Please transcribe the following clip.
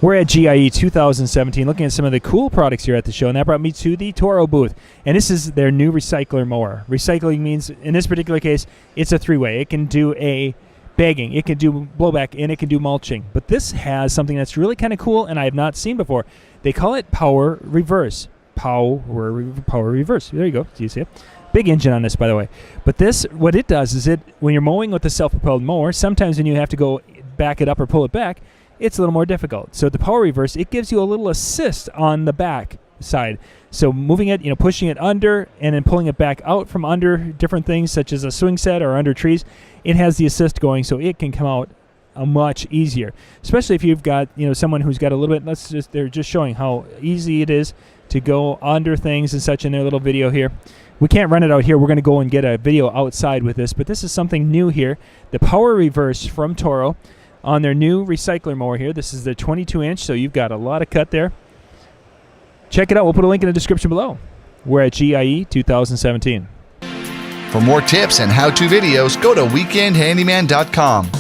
We're at GIE 2017 looking at some of the cool products here at the show, and that brought me to the Toro booth. And this is their new recycler mower. Recycling means, in this particular case, it's a three-way. It can do a bagging, it can do blowback, and it can do mulching. But this has something that's really kind of cool and I have not seen before. They call it PoweReverse. PoweReverse. There you go. Do you see it? Big engine on this, by the way. But this, what it does is when you're mowing with a self-propelled mower, sometimes when you have to go back it up or pull it back, it's a little more difficult. So the PoweReverse, it gives you a little assist on the back side. So moving it, pushing it under and then pulling it back out from under different things such as a swing set or under trees, it has the assist going so it can come out much easier. Especially if you've got, someone who's got a little bit, they're just showing how easy it is to go under things and such in their little video here. We can't run it out here. We're going to go and get a video outside with this, but this is something new here. The PoweReverse from Toro on their new recycler mower here. This is the 22-inch, so you've got a lot of cut there. Check it out. We'll put a link in the description below. We're at GIE 2017. For more tips and how-to videos, go to weekendhandyman.com.